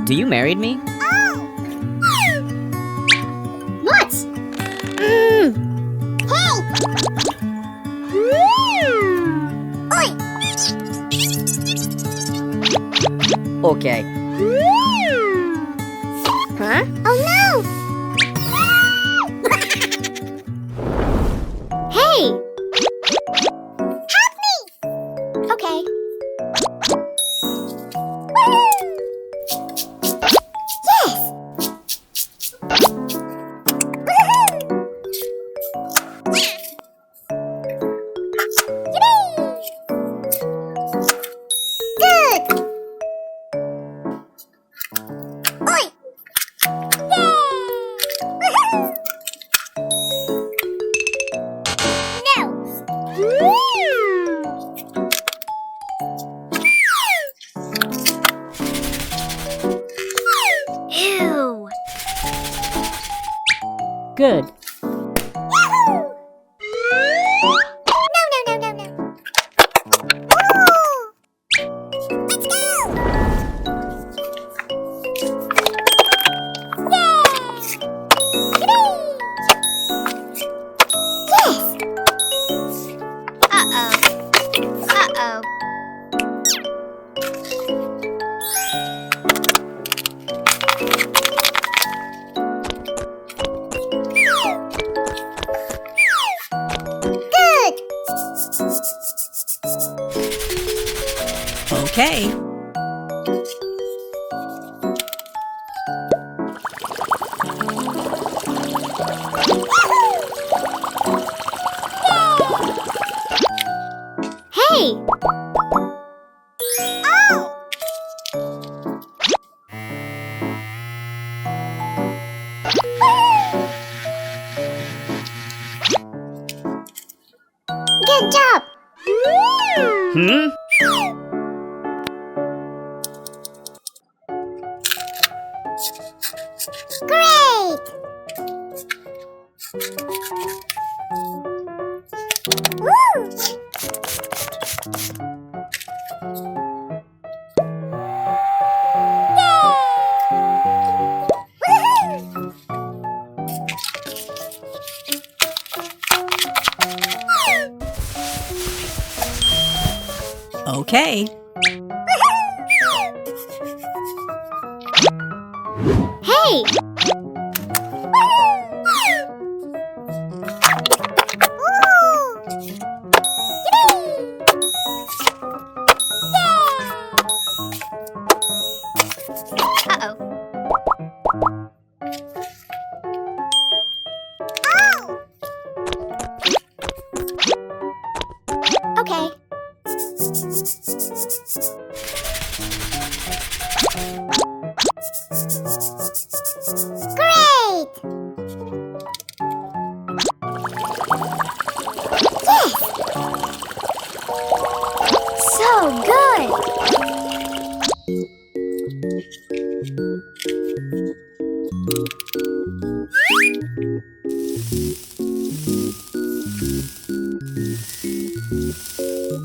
Do you married me? What? Hey! Oi! Okay. Huh? Oh no! Hey! Help me! Okay. Ew! Good. No. Woo! Let's go! Yes! Uh-oh. Good! Okay. Hey! Oh! Good job! Hmm? Great! Woo! Okay. Hey! Uh-oh. Okay. Great! Yes! So good!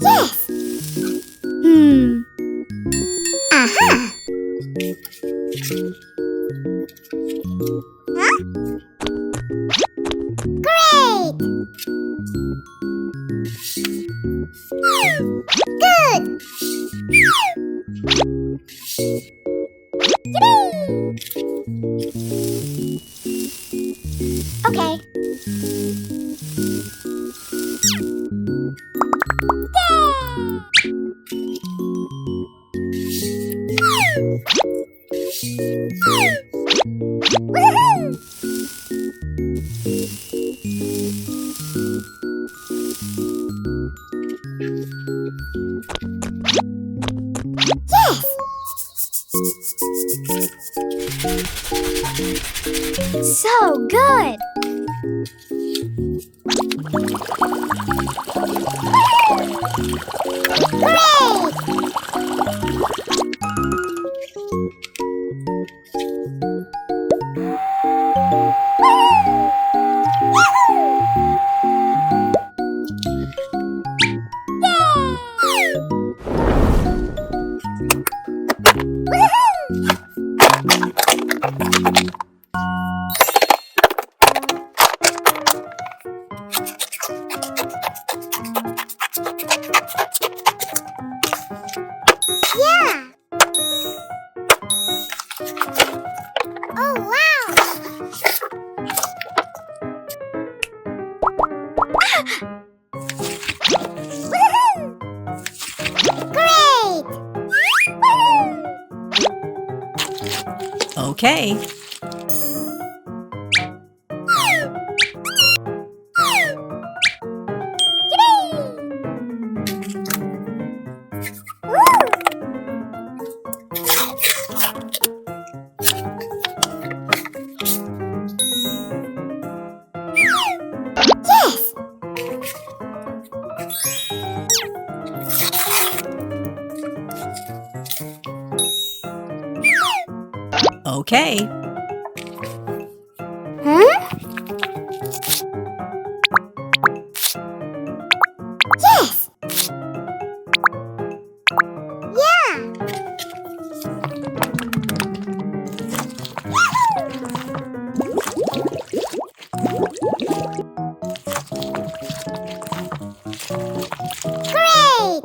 Yes! Aha! Huh? Great! Good! Okay. Woohoo! Yes! So good! Great! Okay. Yes! Okay. Huh? Yes! Yeah! Great!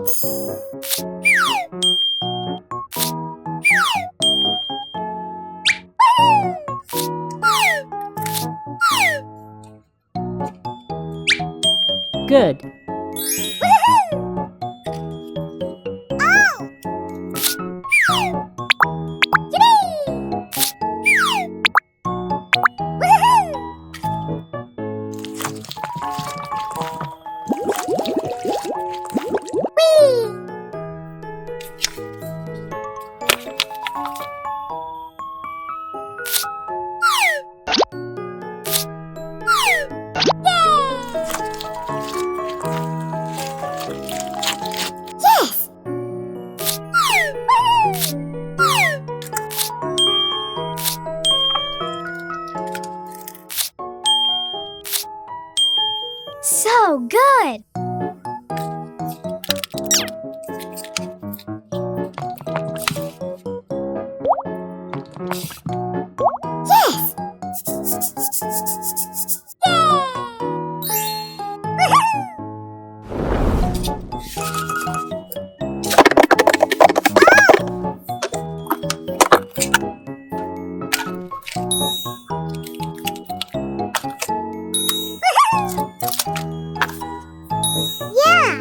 Good. Yes! So good! Yes! Yeah!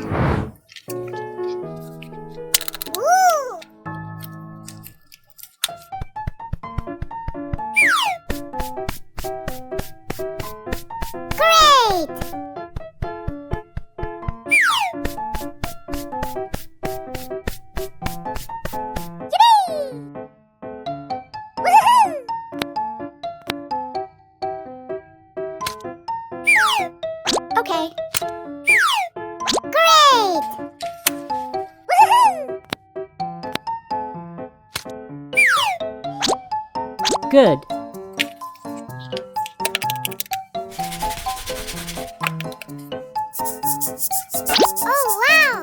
Woo! Great! Okay. Great! Good. Oh, wow!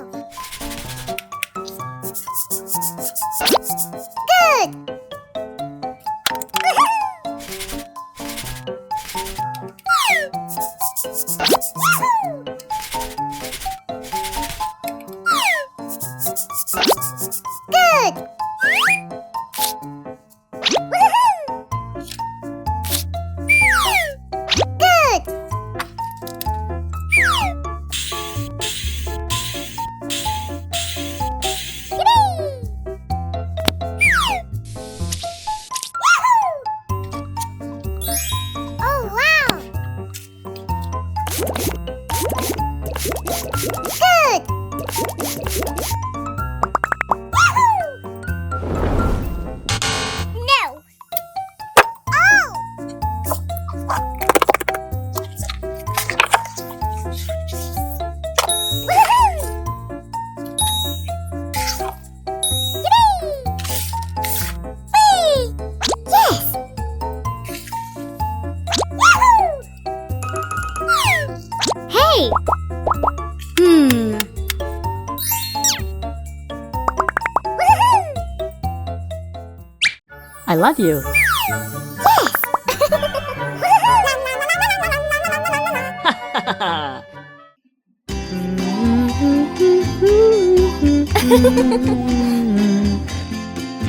Good! Good! Good! Oh, wow! Good! No! Oh! Whee! Yes! Hey! I love you.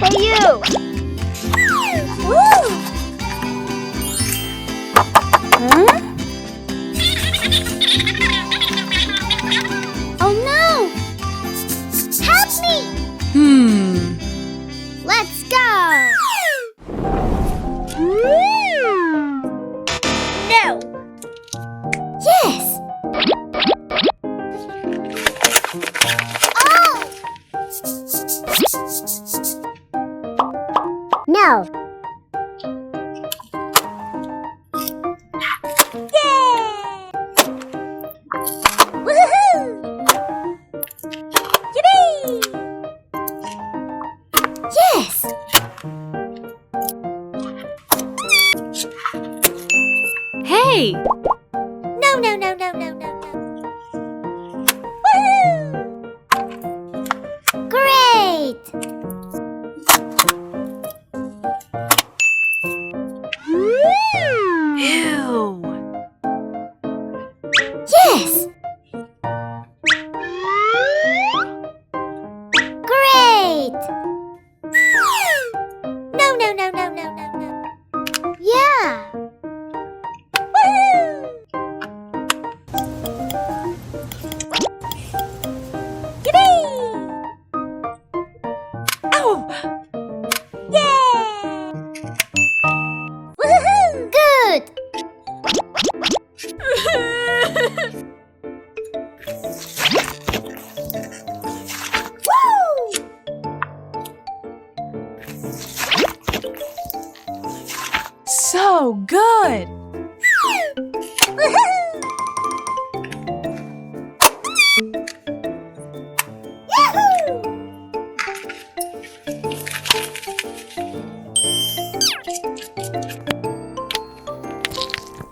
Hey, you! Woo! Huh? Oh no! Help me! Let's go! No. Yay! Woohoo! Yippee! Yes! Hey! No, no, no, no, no, no, no. Woohoo! Great! Ew! Yes! Great! No, no, no, no, no, no, no. Yeah! Woohoo! Yippee! Ow! Yay! Woohoo! Good! Woo! So good! Woohoo! Yahoo!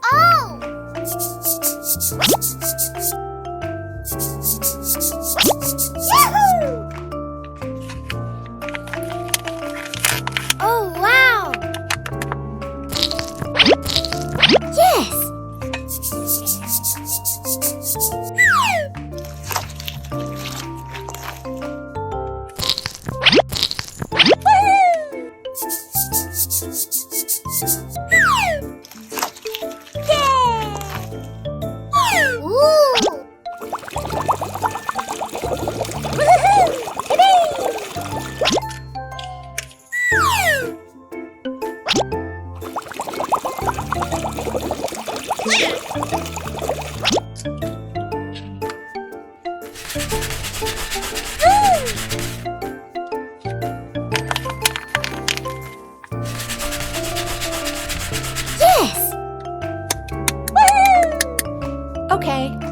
Oh! Yahoo! Oh, wow! Yes! Yes! Okay.